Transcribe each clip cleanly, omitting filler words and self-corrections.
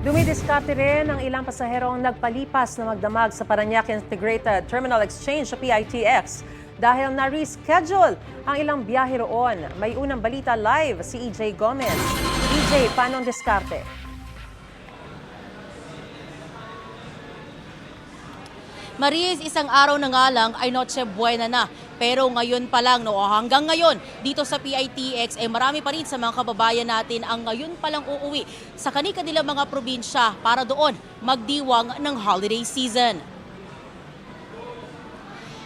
Dumidiskarte rin ang ilang pasaherong nagpalipas na magdamag sa Parañaque Integrated Terminal Exchange sa PITX dahil na-reschedule ang ilang biyahe roon. May unang balita live si EJ Gomez. EJ, paano ang diskarte? Maris, isang araw na nga lang ay Noche Buena na. Pero ngayon pa lang, hanggang ngayon, dito sa PITX, marami pa rin sa mga kababayan natin ang ngayon pa lang uuwi sa kanilang mga probinsya para doon magdiwang ng holiday season.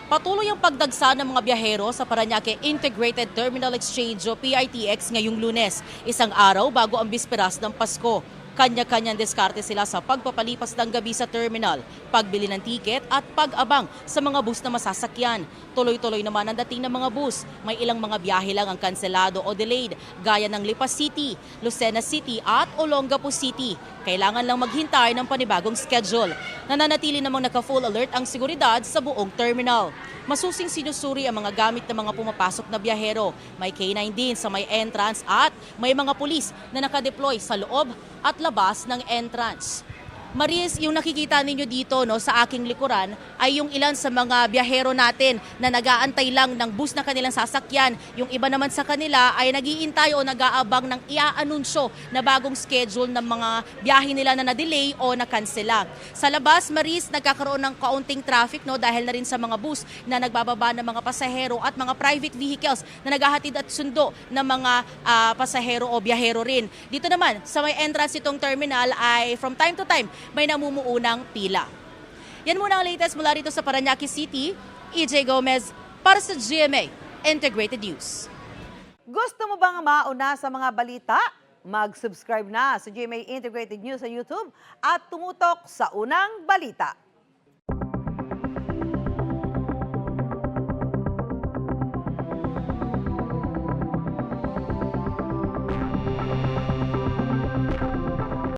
Patuloy ang pagdagsa ng mga biyahero sa Parañaque Integrated Terminal Exchange o PITX ngayong Lunes, isang araw bago ang bisperas ng Pasko. Kanya-kanyang diskarte sila sa pagpapalipas ng gabi sa terminal, pagbili ng tiket at pag-abang sa mga bus na masasakyan. Tuloy-tuloy naman ang dating ng mga bus. May ilang mga biyahe lang ang kanselado o delayed, gaya ng Lipa City, Lucena City at Olongapo City. Kailangan lang maghintay ng panibagong schedule. Nananatili namang naka-full alert ang seguridad sa buong terminal. Masusing sinusuri ang mga gamit ng mga pumapasok na biyahero. May K9 din sa may entrance at may mga pulis na nakadeploy sa loob at labas ng entrance. Maris, yung nakikita ninyo dito sa aking likuran ay yung ilan sa mga biyahero natin na nag-aantay lang ng bus na kanilang sasakyan. Yung iba naman sa kanila ay nag-iintay o nag-aabang ng iaanunsyo na bagong schedule ng mga biyahe nila na na-delay o na-cancela. Sa labas, Maris, nagkakaroon ng kaunting traffic dahil na rin sa mga bus na nagbababa ng mga pasahero at mga private vehicles na naghahatid at sundo ng mga pasahero o biyahero rin. Dito naman, sa may entrance itong terminal ay from time to time, may namumuunang pila. Yan muna ang latest mula rito sa Parañaque City. EJ Gomez para sa GMA Integrated News. Gusto mo bang mauna sa mga balita? Mag-subscribe na sa GMA Integrated News sa YouTube at tumutok sa unang balita.